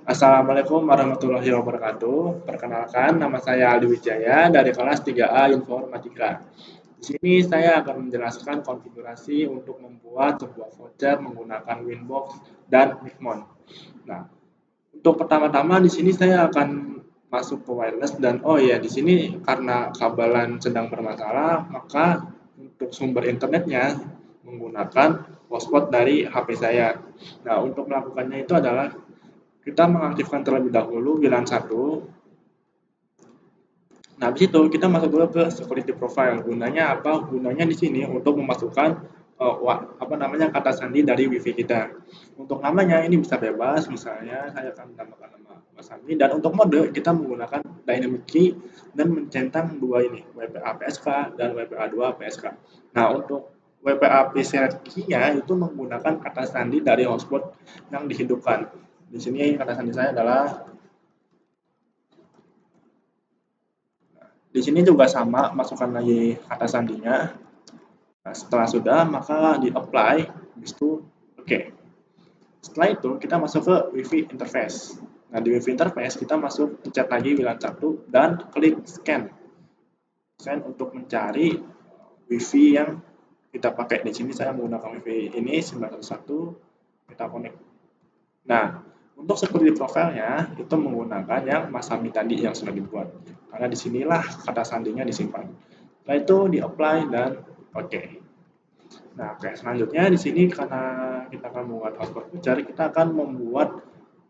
Assalamualaikum warahmatullahi wabarakatuh. Perkenalkan, nama saya Aldi Wijaya dari kelas 3A Informatika. Di sini saya akan menjelaskan konfigurasi untuk membuat sebuah voucher menggunakan Winbox dan Mixmon. Nah, untuk pertama-tama di sini saya akan masuk ke wireless dan oh ya di sini karena kabelan sedang bermasalah, maka untuk sumber internetnya menggunakan hotspot dari HP saya. Nah, untuk melakukannya itu adalah kita mengaktifkan terlebih dahulu WLAN 1. Nah, habis itu kita masuk dulu ke security profile. Gunanya apa? Gunanya di sini untuk memasukkan kata sandi dari WiFi kita. Untuk namanya ini bisa bebas, misalnya saya akan menambahkan nama Mas Sandi dan untuk mode kita menggunakan dynamic key dan mencentang dua ini, WPA PSK dan WPA2 PSK. Nah, untuk WPA PSK key-nya itu menggunakan kata sandi dari hotspot yang dihidupkan. Di sini kata sandi saya adalah di sini juga sama, masukkan lagi kata sandinya. Nah, setelah sudah, maka di apply, habis itu oke. Okay. Setelah itu kita masuk ke WiFi interface. Nah, di WiFi interface kita masuk pencet lagi WLAN 1 dan klik scan. Scan untuk mencari WiFi yang kita pakai. Di sini saya menggunakan WiFi ini 911, kita connect. Nah, untuk security profile-nya itu menggunakan yang Mas Sami tadi yang sudah dibuat. Karena disinilah kata sandinya disimpan. Setelah itu di-apply dan oke. Okay. Nah, oke, selanjutnya di sini karena kita akan membuat hotspot voucher, kita akan membuat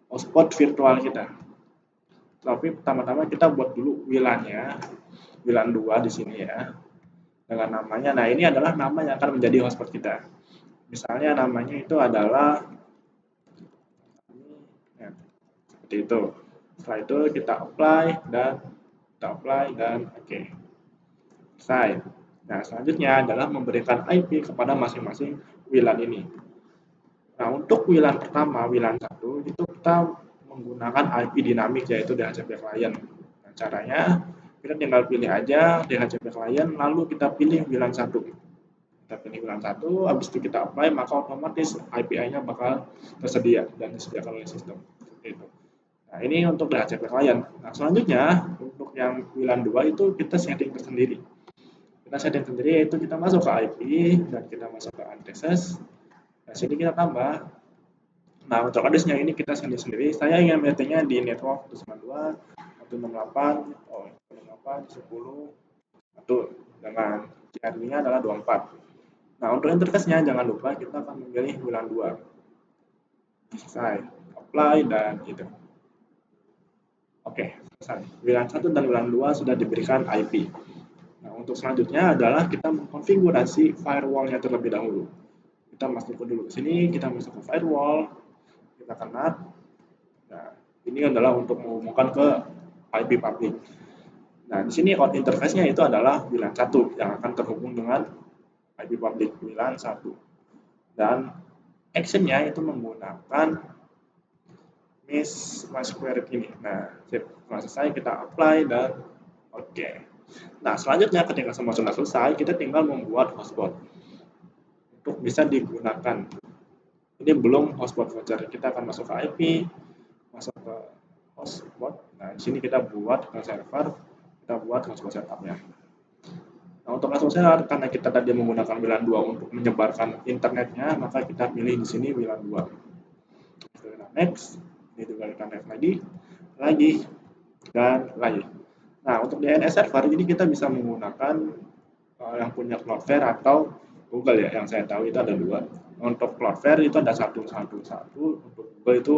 hotspot virtual kita. Tapi pertama-tama kita buat dulu WLAN-nya, WLAN 2 di sini ya, dengan namanya. Nah, ini adalah nama yang akan menjadi hotspot kita. Misalnya namanya itu adalah ya, seperti itu. Setelah itu kita apply dan oke. Okay. Selesai. Nah, selanjutnya adalah memberikan IP kepada masing-masing WLAN ini. Nah, untuk WLAN pertama, WLAN 1, itu kita menggunakan IP dinamik yaitu DHCP client. Nah, caranya kita tinggal pilih aja DHCP client, lalu kita pilih WLAN 1. Kita pilih WLAN 1, habis itu kita apply, maka otomatis IPI-nya bakal tersedia dan disediakan oleh sistem. Seperti itu. Nah, ini untuk DHCP client. Nah, selanjutnya untuk yang WLAN 2 itu kita setting tersendiri. Kita setting sendiri yaitu kita masuk ke IP dan kita masuk ke addresses. Nah, sini kita tambah. Nah, untuk address-nya ini kita sendiri. Saya ingin meetingnya di network 192, 168, 168, 10, 1 dengan CRD-nya adalah 24. Nah, untuk interface-nya jangan lupa kita akan memilih WLAN 2. Selesai. Apply dan itu. Oke, selesai. WLAN 1 dan WLAN 2 sudah diberikan IP. Nah, untuk selanjutnya adalah kita mengkonfigurasi firewall-nya terlebih dahulu. Kita masuk dulu ke sini, kita masuk ke firewall, kita connect. Nah, ini adalah untuk menghubungkan ke IP public. Nah, di sini out interface-nya itu adalah WLAN 1 yang akan terhubung dengan IP public WLAN 1. Dan action-nya itu menggunakan MySQL ini. Nah, setelah selesai kita apply dan oke. Okay. Nah, selanjutnya ketika semua sudah selesai, kita tinggal membuat hotspot untuk bisa digunakan. Ini belum hotspot voucher. Kita akan masuk ke IP, masuk ke hotspot. Nah, di sini kita buat ke server, kita buat hotspot setupnya. Nah, untuk hotspot setup, karena kita tadi menggunakan WLAN 2 untuk menyebarkan internetnya, maka kita pilih di sini WLAN 2. Kita next, ini juga kita next lagi, dan lagi. Nah, untuk DNS server, ini kita bisa menggunakan yang punya Cloudflare atau Google ya, yang saya tahu itu ada 2. Untuk Cloudflare itu ada 111, untuk Google itu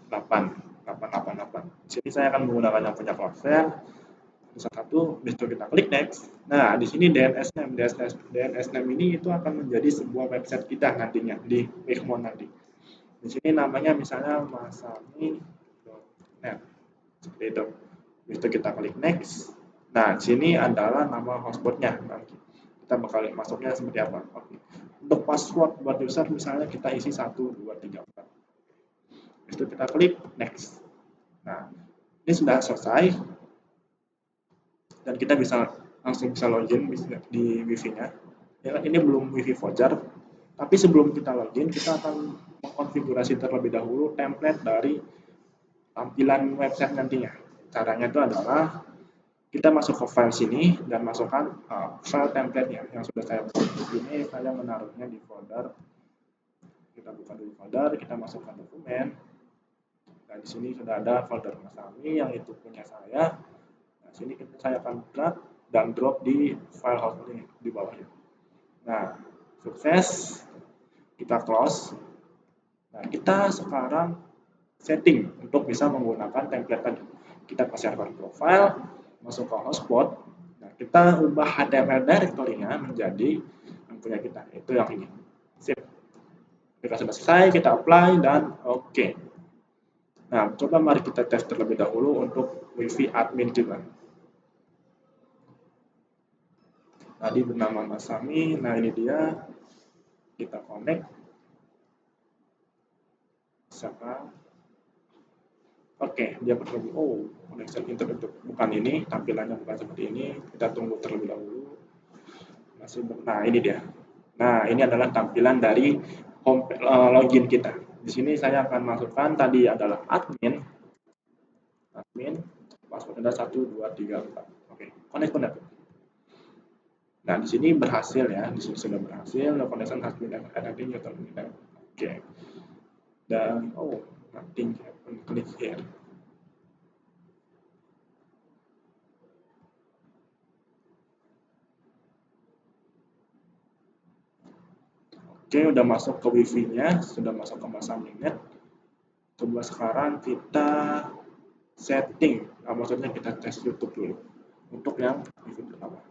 888. Di sini saya akan menggunakan yang punya Cloudflare. Satu, habis itu kita klik next. Nah, di sini DNS name ini itu akan menjadi sebuah website kita nantinya di Mixmon nanti. Di sini namanya misalnya masami.net. Seperti itu. Habis itu kita klik next. Nah, di sini adalah nama hotspotnya nanti. Kita bakal masuknya seperti apa. Oke. Untuk password buat user misalnya kita isi 1, 2, 3, 4. Habis itu kita klik next. Nah, ini sudah selesai dan kita langsung bisa login di wifi-nya. Ya, ini belum wifi voucher, tapi sebelum kita login kita akan mengkonfigurasi terlebih dahulu template dari tampilan website nantinya. Caranya itu adalah kita masuk ke file sini dan masukkan file template-nya yang sudah saya buat. Ini saya menaruhnya di folder. Kita buka dulu folder, kita masukkan dokumen. Nah, di sini sudah ada folder Mas Ami yang itu punya saya. Nah, sini saya akan drag dan drop di file host ini di bawahnya. Nah, sukses. Kita close. Nah, kita sekarang setting untuk bisa menggunakan template tadi. Kita ke server profile, masuk ke hotspot. Nah, kita ubah HTML directory-nya menjadi yang punya kita. Itu yang ini. Sip. Jika sudah selesai, kita apply dan oke. Nah, coba mari kita tes terlebih dahulu untuk WiFi admin juga. Tadi bernama Mas Sami. Nah, ini dia. Kita connect. Siapa? Oke, dia berfungsi. Oh, connection internet bukan ini, tampilannya bukan seperti ini. Kita tunggu terlebih dahulu. Masih nah, ini dia. Nah, ini adalah tampilan dari home login kita. Di sini saya akan masukkan tadi adalah admin, password ada 1 2 3 4. Oke, connect. Nah, di sini berhasil ya. Di sini sudah berhasil. The connection has been added. Oke. Dan nothing happen. Click here. Oke, udah masuk ke wifi-nya, sudah masuk ke masa minute. Coba sekarang kita setting, maksudnya kita tes YouTube dulu untuk yang wifi pertama.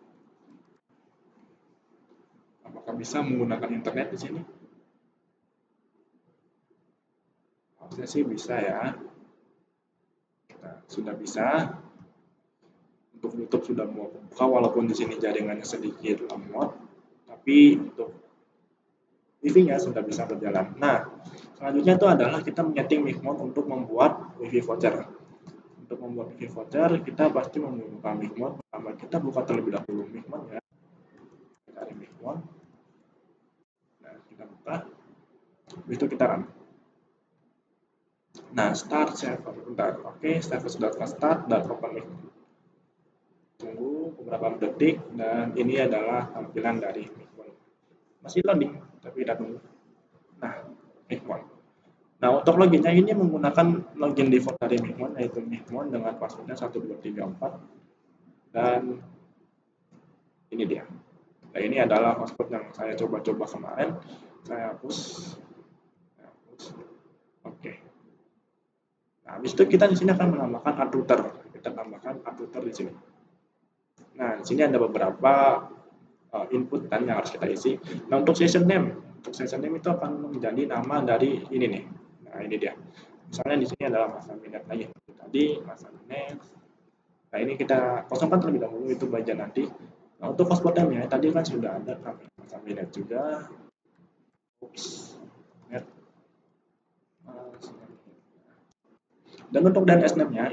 Apakah bisa menggunakan internet di sini? Harusnya sih bisa ya. Nah, sudah bisa. Untuk YouTube sudah mau buka walaupun di sini jaringannya sedikit lemot, tapi untuk wifi-nya sudah bisa berjalan. Nah, selanjutnya itu adalah kita menyeting Micmon untuk membuat wifi voucher. Untuk membuat wifi voucher, kita pasti membuka Micmon. Pertama, kita buka terlebih dahulu Micmon ya. Cari Micmon. Nah, kita buka. Habis itu kita run. Nah, start server. Bentar. Oke, server sudah start dan open Micmon. Tunggu beberapa detik dan ini adalah tampilan dari Micmon. Masih loading, tapi kita tunggu. Nah, Micmon. Nah, untuk loginnya ini menggunakan login default dari Micmon, yaitu Micmon dengan passwordnya 1234 dan ini dia. Nah, ini adalah hotspot yang saya coba-coba kemarin. Saya hapus. Oke. Nah, habis itu kita di sini akan menambahkan ad router. Kita tambahkan ad router di sini. Nah, di sini ada beberapa input kan yang harus kita isi. Nah, untuk session name itu akan menjadi nama dari ini nih. Nah, ini dia. Misalnya di sini adalah masa minute lagi. Tadi masa minute. Nah, ini kita kosongkan terlebih dahulu, itu bagian nanti. Nah, untuk hotspot name-nya tadi kan sudah ada masa minute juga. Net. Dan untuk DNS name-nya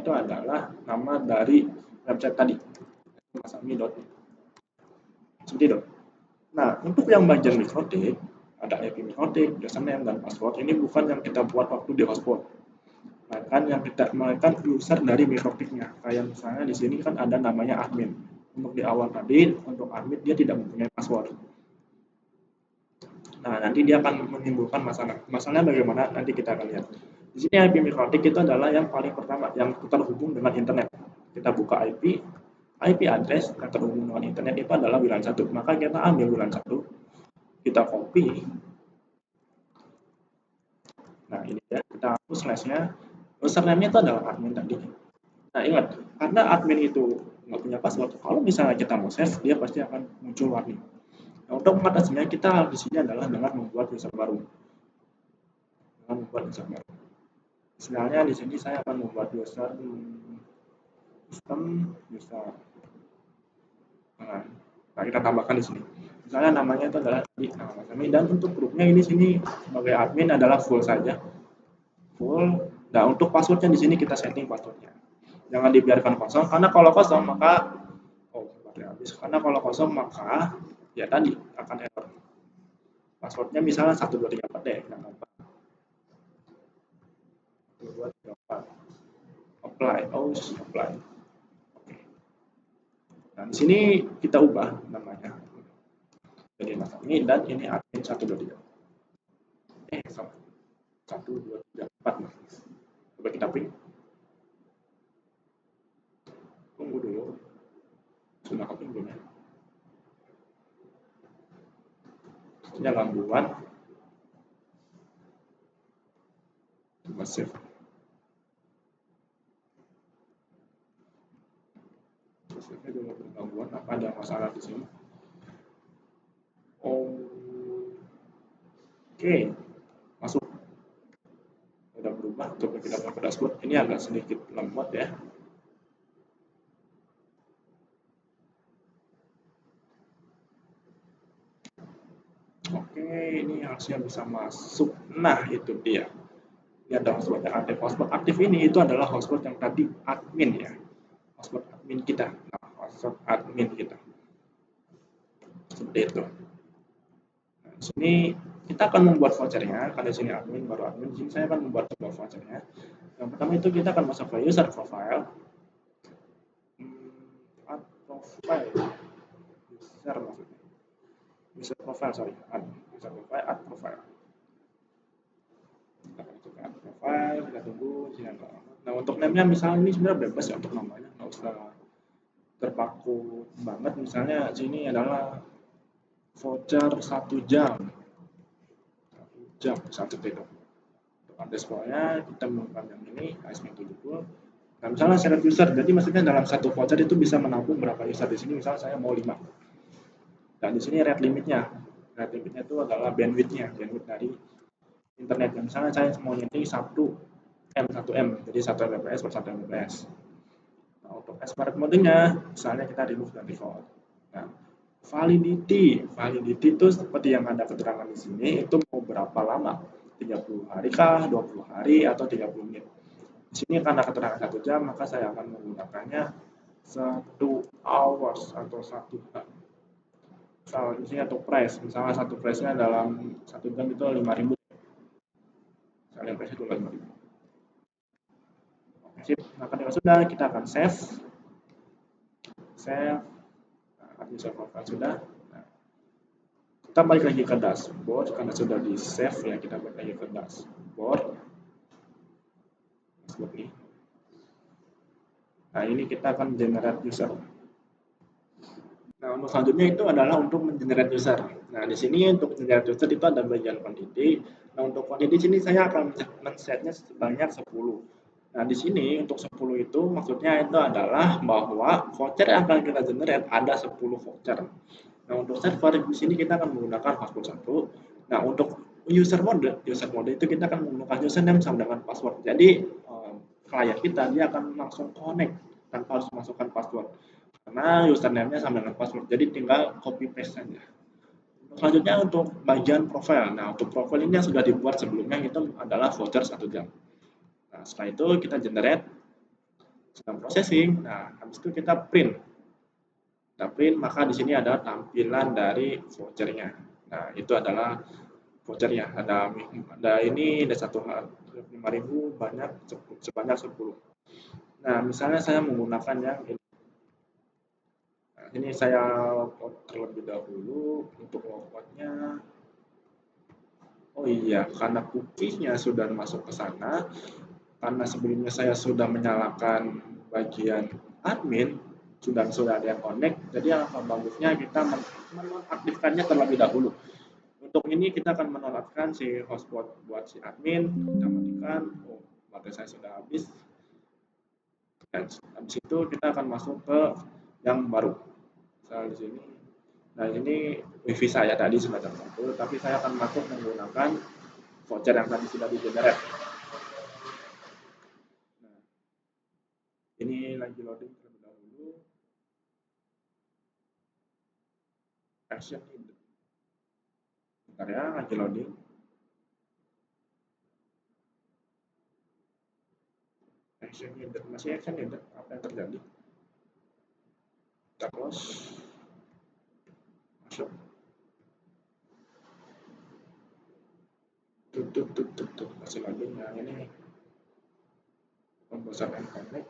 itu adalah nama dari website tadi. Masami.net. Seperti itu. Nah, untuk yang bagian mikrotik, ada IP mikrotik, username, dan password. Ini bukan yang kita buat waktu di hotspot. Melainkan user dari mikrotiknya. Kayak misalnya di sini kan ada namanya admin. Untuk di awal tadi, untuk admin dia tidak mempunyai password. Nah, nanti dia akan menimbulkan masalah. Masalahnya bagaimana? Nanti kita akan lihat. Di sini IP mikrotik itu adalah yang paling pertama, yang terhubung dengan internet. Kita buka IP address yang terhubung dengan internet itu adalah WLAN 1. Maka kita ambil WLAN 1, kita copy. Nah, ini ya, kita hapus slashnya. Username-nya itu adalah admin tadi. Nah, ingat, karena admin itu nggak punya password, kalau misalnya kita mau save, dia pasti akan muncul warning. Nah, untuk mengatasinya, kita di sini adalah dengan membuat user baru. Misalnya di sini saya akan membuat user sistem user. Nah, kita tambahkan di sini. Misalnya namanya itu adalah nama kami, dan untuk grupnya ini sini sebagai admin adalah full saja. Full. Nah, untuk passwordnya di sini kita setting passwordnya. Jangan dibiarkan kosong, karena kalau kosong maka habis. Karena kalau kosong maka ya tadi akan error. Passwordnya misalnya 1234 deh, 2, 3, 4. Apply, apply. Oke. Nah, di sini kita ubah namanya. Jadi masa ini dan ini admin 1, 2, 3. Salah. 1, 2, 3, 4. Coba kita print. Tunggu dulu. Sudah keprint belum ya? Ini gangguan. Coba save. Save dulu gangguan. Apa ada masalah di sini? Oke, masuk. Udah berubah. Coba kita buka dashboard. Ini agak sedikit lemot ya. Oke, ini harusnya bisa masuk. Nah, itu dia. Ini ada hotspot yang aktif. Hotspot aktif ini itu adalah hotspot yang tadi admin ya. Hotspot admin kita. Nah, hotspot admin kita. Seperti itu. Nah, di sini kita akan membuat vouchernya. Karena di sini admin, baru admin. Di sini saya akan membuat sebuah vouchernya. Yang pertama itu kita akan masuk ke user profile. Add profile. User maksudnya. User profile, sorry. Add user profile, add profile. Kita akan masuk ke add profile, kita tunggu. Sini ada. Nah, untuk name-nya misalnya ini sebenarnya bebas ya untuk namanya. Nggak usah terpaku banget. Misalnya sini adalah voucher 1 jam. 1 jam, satu itu. Untuk underscore-nya kita menggunakan yang ini, ASM70. Nah, misalnya select user, jadi maksudnya dalam satu voucher itu bisa menampung berapa user. Di sini misalnya saya mau 5. Dan di sini rate limitnya. Rate limitnya itu adalah bandwidth-nya, bandwidth dari internet. Misalnya saya mau ini 1M, jadi 1 Mbps per 1 Mbps. Nah, untuk expert mode-nya, misalnya kita remove dan default. Nah, validity itu seperti yang ada keterangan di sini, itu mau berapa lama? 30 hari kah, 20 hari, atau 30 menit. Di sini karena keterangan 1 jam, maka saya akan menggunakannya 1 hours atau 1 jam. Misalnya di sini untuk price, misalnya satu price-nya dalam 1 jam itu 5.000. Misalnya price itu 5.000. Oke, sip. Nah, ketika sudah, kita akan save. Save. Nah, user profile sudah. Nah, kita balik lagi ke dashboard karena sudah di save ya, kita balik lagi ke dashboard ini. Nah, ini kita akan generate user. Nah, untuk selanjutnya itu adalah untuk mengenerate user. Nah, di sini untuk mengenerate user itu ada bagian quantity. Nah, untuk quantity sini saya akan men-setnya sebanyak 10. Nah, di sini untuk 10 itu maksudnya itu adalah bahwa voucher yang akan kita generate ada 10 voucher. Nah, untuk server di sini kita akan menggunakan password 1. Nah, untuk user mode itu kita akan menggunakan username sama dengan password. Jadi klien kita dia akan langsung connect tanpa harus masukkan password. Karena username-nya sama dengan password. Jadi tinggal copy paste saja. Selanjutnya untuk bagian profile. Nah, untuk profile ini yang sudah dibuat sebelumnya itu adalah voucher 1 jam. Nah, setelah itu kita generate, sedang processing. Nah, habis itu kita print. Kita print, maka di sini ada tampilan dari vouchernya. Nah, itu adalah vouchernya. Ada ini, ada 5.000 banyak sebanyak 10. Nah, misalnya saya menggunakan yang ini. Nah, ini saya logout terlebih dahulu untuk logoutnya. Oh iya, karena cookie-nya sudah masuk ke sana, karena sebelumnya saya sudah menyalakan bagian admin, sudah ada yang connect, jadi alangkah bagusnya kita menonaktifkannya terlebih dahulu. Untuk ini kita akan menonaktifkan si hotspot buat si admin, kita matikan. Oh, baterai saya sudah habis. Dan habis itu kita akan masuk ke yang baru. Misalnya di sini. Nah, ini wifi saya tadi sudah terkumpul, tapi saya akan masuk menggunakan voucher yang tadi sudah di-generate. Nah, ini lagi loading terlebih dahulu. Action needed. Bentar ya, lagi loading. Action needed. Masih action needed. Apa yang terjadi? Kita close. Masuk. Tutup. Masih loading. Nah, ini Composer and Connect.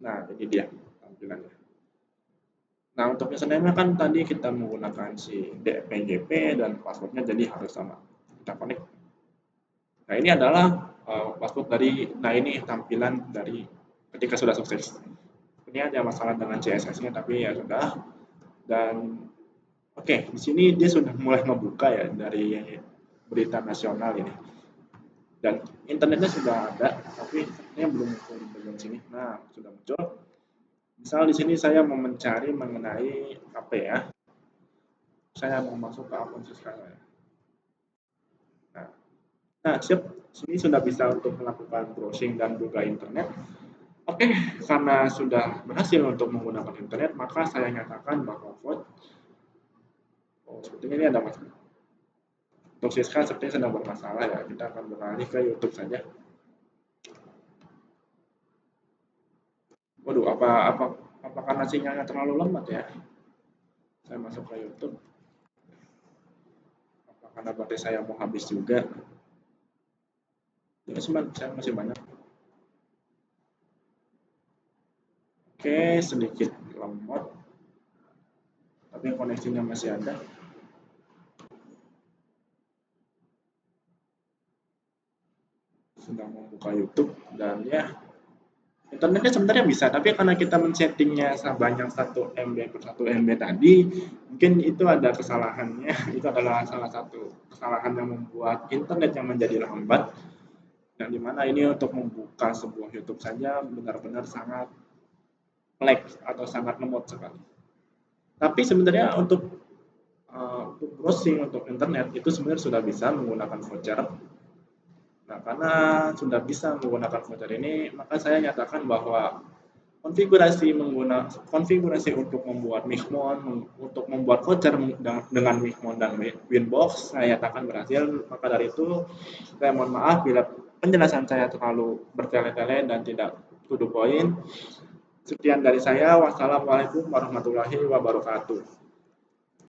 Nah, ini dia tampilannya. Nah, untuk username kan tadi kita menggunakan si PGP dan passwordnya jadi harus sama. Kita connect. Nah, ini adalah password dari, nah ini tampilan dari ketika sudah sukses. Ini ada masalah dengan CSS-nya, tapi ya sudah. Dan oke, di sini dia sudah mulai membuka ya dari berita nasional ini. Dan internetnya sudah ada, tapi sepertinya belum muncul di bagian sini. Nah, sudah muncul. Misal di sini saya mau mencari mengenai apa ya? Saya mau masuk ke akun Siska saya. Nah, siap. Sini sudah bisa untuk melakukan browsing dan buka internet. Oke, karena sudah berhasil untuk menggunakan internet, maka saya nyatakan bahwa vote. Oh, sepertinya ini ada masalah. Untuk Siska sepertinya sedang bermasalah ya. Kita akan beralih ke YouTube saja. Waduh, apa karena sinyalnya terlalu lemot ya? Saya masuk ke YouTube. Apa karena baterai saya mau habis juga? Ya, saya masih banyak. Oke, sedikit lemot. Tapi koneksinya masih ada. Sedang membuka YouTube dan ya internetnya sebenarnya bisa, tapi karena kita men-settingnya sebanyak 1 MB per 1 MB tadi, mungkin itu ada kesalahannya. Itu adalah salah satu kesalahan yang membuat internet yang menjadi lambat. Yang dimana ini untuk membuka sebuah YouTube saja benar-benar sangat lag atau sangat lemot sekali. Tapi sebenarnya untuk browsing untuk internet itu sebenarnya sudah bisa menggunakan voucher. Nah, karena sudah bisa menggunakan voucher ini, maka saya nyatakan bahwa konfigurasi untuk membuat Mixmon, untuk membuat voucher dengan Mixmon dan Winbox, saya nyatakan berhasil. Maka dari itu, saya mohon maaf bila penjelasan saya terlalu bertele-tele dan tidak to the point. Sekian dari saya. Wassalamualaikum warahmatullahi wabarakatuh.